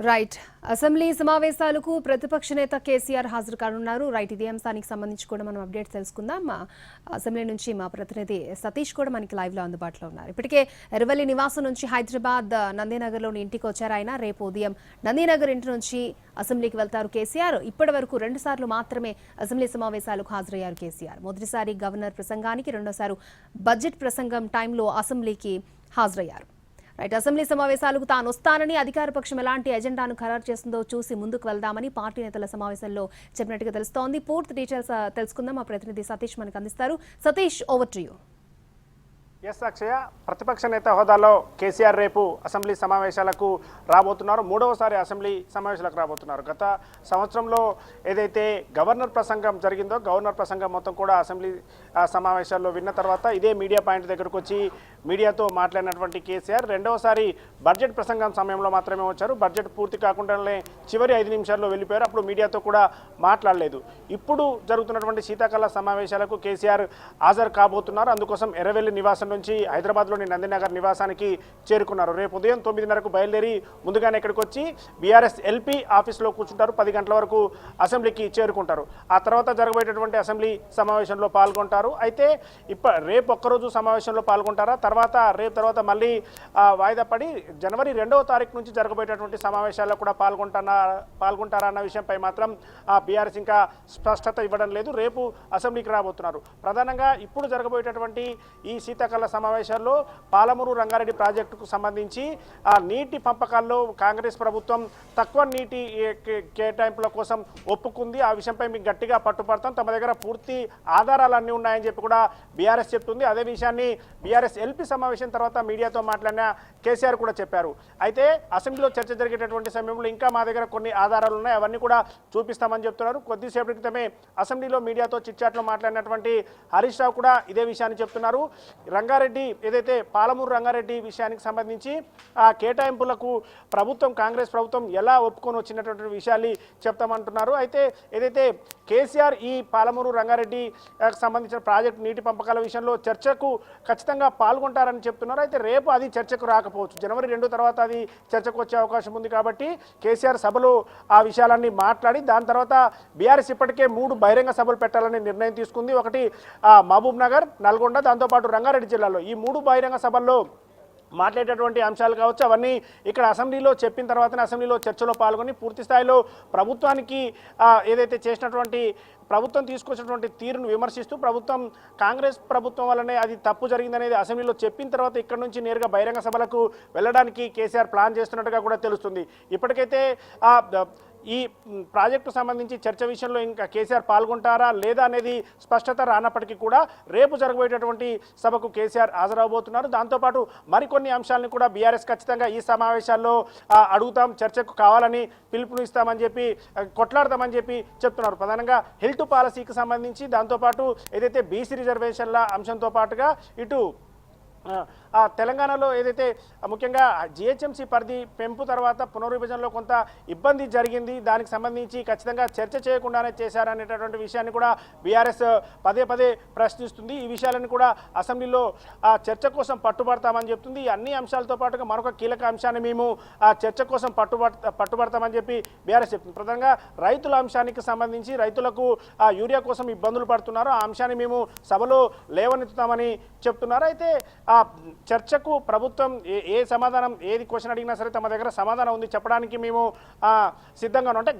Right assembly సమావేశాలకు ప్రతిపక్ష నేత కేసీఆర్ హాజరు కానున్నారు. రైట్ ఇదే అంశానికి సంబంధించి కూడా మనం అప్డేట్స్ తెలుసుకుందాం. అసెంబ్లీ నుంచి మా ప్రతినిధి సతీష్ కూడా మనకి లైవ్ లో అందుబాటులో ఉన్నారు. ఇప్పటికే ఎర్రవల్లి నివాసం నుంచి హైదరాబాద్ నందీనగర్లోని ఇంటికి వచ్చారు ఆయన. రేపు ఉదయం నందీనగర్ ఇంటి నుంచి అసెంబ్లీకి వెళ్తారు కేసీఆర్. ఇప్పటి వరకు 2 సార్లు మాత్రమే అసెంబ్లీ సమావేశాలకు హాజరయ్యారు కేసీఆర్. మొదటిసారి గవర్నర్ ప్రసంగానికి, రెండోసారి బడ్జెట్ ప్రసంగం టైంలో అసెంబ్లీకి హాజరయ్యారు. రైట్ అసెంబ్లీ సమావేశాలకు తాను వస్తానని అధికార పక్షం ఎలాంటి ఎజెండాను ఖరారు చేస్తుందో చూసి ముందుకు వెళ్దామని పార్టీ నేతల సమావేశంలో చెప్పినట్టుగా తెలుస్తోంది. పూర్తి డీటెయిల్స్ తెలుసుకుందాం. మా ప్రతినిధి సతీష్ మనకు అందిస్తారు. Satish, over to you. Yes Akshaya, ప్రతిపక్ష నేత హోదాలో కేసీఆర్ రేపు అసెంబ్లీ సమావేశాలకు రాబోతున్నారు. 3వసారి అసెంబ్లీ సమావేశాలకు రాబోతున్నారు. గత సంవత్సరంలో ఏదైతే గవర్నర్ ప్రసంగం జరిగిందో, గవర్నర్ ప్రసంగం మొత్తం కూడా అసెంబ్లీ సమావేశాల్లో విన్న తర్వాత ఇదే మీడియా పాయింట్ దగ్గరకు వచ్చి మీడియాతో మాట్లాడినటువంటి కేసీఆర్ 2వసారి బడ్జెట్ ప్రసంగం సమయంలో మాత్రమే వచ్చారు. బడ్జెట్ పూర్తి కాకుండానే చివరి 5 నిమిషాల్లో వెళ్ళిపోయారు. అప్పుడు మీడియాతో కూడా మాట్లాడలేదు. ఇప్పుడు జరుగుతున్నటువంటి శీతాకాల సమావేశాలకు కేసీఆర్ హాజరు కాబోతున్నారు. అందుకోసం ఎర్రవెల్లి నివాసం నుంచి హైదరాబాద్లోని నందినగర్ నివాసానికి చేరుకున్నారు. రేపు ఉదయం 9:30కు బయలుదేరి ముందుగానే ఇక్కడికి వచ్చి బీఆర్ఎస్ ఎల్పీ ఆఫీస్లో కూర్చుంటారు. 10 గంటల వరకు అసెంబ్లీకి చేరుకుంటారు. ఆ తర్వాత జరగబోయేటటువంటి అసెంబ్లీ సమావేశంలో పాల్గొంటారు. అయితే రేపు ఒక్కరోజు సమావేశంలో పాల్గొంటారా, రేపు తర్వాత మళ్ళీ వాయిదా పడి జనవరి 2వ తారీఖు నుంచి జరగబోయేటటువంటి సమావేశాల్లో కూడా పాల్గొంటారా అన్న విషయంపై మాత్రం బీఆర్ఎస్ ఇంకా స్పష్టత ఇవ్వడం లేదు. రేపు అసెంబ్లీకి రాబోతున్నారు. ప్రధానంగా ఇప్పుడు జరగబోయేటటువంటి ఈ శీతాకాల సమావేశాల్లో పాలమూరు రంగారెడ్డి ప్రాజెక్టుకు సంబంధించి నీటి పంపకాల్లో కాంగ్రెస్ ప్రభుత్వం తక్కువ నీటి కేటాయింపుల కోసం ఒప్పుకుంది. ఆ విషయంపై మీకు గట్టిగా పట్టుపడతాం, తమ దగ్గర పూర్తి ఆధారాలన్నీ ఉన్నాయని చెప్పి కూడా బీఆర్ఎస్ చెప్తుంది. అదే విషయాన్ని బీఆర్ఎస్ ఎల్పీ సమావేశం తర్వాత మీడియాతో మాట్లాడిన కేసీఆర్ కూడా చెప్పారు. అయితే అసెంబ్లీలో చర్చ జరిగేటటువంటి సమయంలో ఇంకా మా దగ్గర కొన్ని ఆధారాలు ఉన్నాయి, అవన్నీ కూడా చూపిస్తామని చెప్తున్నారు. కొద్దిసేపటి క్రితమే అసెంబ్లీలో మీడియాతో చిట్చాట్లో మాట్లాడినటువంటి హరీష్ రావు కూడా ఇదే విషయాన్ని చెప్తున్నారు. రంగారెడ్డి ఏదైతే పాలమూరు రంగారెడ్డి విషయానికి సంబంధించి ఆ కేటాయింపులకు కాంగ్రెస్ ప్రభుత్వం ఎలా ఒప్పుకొని వచ్చినటువంటి విషయాన్ని చెప్తామంటున్నారు. అయితే ఏదైతే కేసీఆర్ ఈ పాలమూరు రంగారెడ్డి సంబంధించిన ప్రాజెక్టు నీటి పంపకాల విషయంలో చర్చకు ఖచ్చితంగా పాల్గొంటారని చెప్తున్నారు. అయితే రేపు అది చర్చకు రాకపోవచ్చు. జనవరి 2 తర్వాత అది చర్చకు వచ్చే అవకాశం ఉంది. కాబట్టి కేసీఆర్ సభలో ఆ విషయాలన్నీ మాట్లాడి దాని తర్వాత బీఆర్ఎస్ ఇప్పటికే 3 బహిరంగ సభలు పెట్టాలని నిర్ణయం తీసుకుంది. ఒకటి మహబూబ్ నగర్, నల్గొండ, దాంతోపాటు రంగారెడ్డి జిల్లాలో ఈ 3 బహిరంగ సభల్లో మాట్లాడేటువంటి అంశాలు కావచ్చు, అవన్నీ ఇక్కడ అసెంబ్లీలో చెప్పిన తర్వాతనే అసెంబ్లీలో చర్చలో పాల్గొని పూర్తి స్థాయిలో ప్రభుత్వానికి ఏదైతే చేసినటువంటి ప్రభుత్వం తీసుకొచ్చినటువంటి తీరును విమర్శిస్తూ కాంగ్రెస్ ప్రభుత్వం వల్లనే అది తప్పు జరిగిందనేది అసెంబ్లీలో చెప్పిన తర్వాత ఇక్కడ నుంచి నేరుగా బహిరంగ సభలకు వెళ్ళడానికి కేసీఆర్ ప్లాన్ చేస్తున్నట్టుగా కూడా తెలుస్తుంది. ఇప్పటికైతే ఈ ప్రాజెక్టు సంబంధించి చర్చ విషయంలో ఇంకా కేసీఆర్ పాల్గొంటారా లేదా అనేది స్పష్టత రానప్పటికీ కూడా రేపు జరగబోయేటటువంటి సభకు కేసీఆర్ హాజరవబోతున్నారు. దాంతోపాటు మరికొన్ని అంశాలను కూడా బీఆర్ఎస్ ఖచ్చితంగా ఈ సమావేశాల్లో అడుగుతాం, చర్చకు కావాలని పిలుపునిస్తామని చెప్పి కొట్లాడతామని చెప్పి చెప్తున్నారు. ప్రధానంగా హెల్త్ పాలసీకి సంబంధించి, దాంతోపాటు ఏదైతే బీసీ రిజర్వేషన్ల అంశంతో పాటుగా ఇటు తెలంగాణలో ఏదైతే ముఖ్యంగా జిహెచ్ఎంసీ పరిధి పెంపు తర్వాత పునర్విభజనలో కొంత ఇబ్బంది జరిగింది, దానికి సంబంధించి ఖచ్చితంగా చర్చ చేయకుండానే చేశారనేటటువంటి విషయాన్ని కూడా బీఆర్ఎస్ పదే ప్రశ్నిస్తుంది. ఈ విషయాలను కూడా అసెంబ్లీలో చర్చ కోసం పట్టుబడతామని చెప్తుంది. అన్ని అంశాలతో పాటుగా మరొక కీలక అంశాన్ని మేము చర్చ కోసం పట్టుబడతామని చెప్పి బీఆర్ఎస్ చెప్తుంది. ప్రధానంగా రైతుల అంశానికి సంబంధించి రైతులకు యూరియా కోసం ఇబ్బందులు పడుతున్నారు, ఆ అంశాన్ని మేము సభలో లేవనెత్తుతామని చెప్తున్నారు. అయితే చర్చకు ప్రభుత్వం ఏ సమాధానం, ఏది క్వశ్చన్ అడిగినా సరే తమ దగ్గర సమాధానం ఉంది చెప్పడానికి మేము సిద్ధంగా ఉన్నాం. అంటే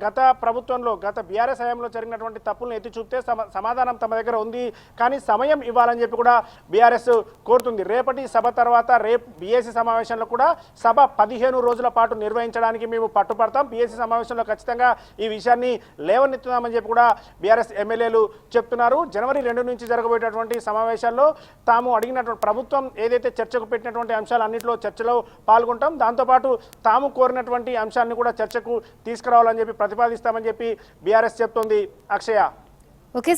గత బీఆర్ఎస్ హయాంలో జరిగినటువంటి తప్పులను ఎత్తి చూపితే సమాధానం తమ దగ్గర ఉంది, కానీ సమయం ఇవ్వాలని చెప్పి కూడా బీఆర్ఎస్ కోరుతుంది. రేపటి సభ తర్వాత రేపు బీఏసీ సమావేశంలో కూడా సభ 15 రోజుల పాటు నిర్వహించడానికి మేము పట్టుపడతాం. బీఏసీ సమావేశంలో ఖచ్చితంగా ఈ విషయాన్ని లేవనెత్తుదామని చెప్పి కూడా బీఆర్ఎస్ ఎమ్మెల్యేలు చెప్తున్నారు. జనవరి 2 నుంచి జరగబోయేటటువంటి సమావేశాల్లో తాము అడిగినటువంటి ప్రభుత్వం ఏదైతే చర్చకు పెట్టినటువంటి అంశాలన్నింటిలో చర్చలో పాల్గొంటాం, దాంతోపాటు తాము కోరినటువంటి అంశాన్ని కూడా చర్చకు తీసుకురావాలని చెప్పి ప్రతిపాదిస్తామని చెప్పి బీఆర్ఎస్ చెప్తోంది. అక్షయ. ఓకే.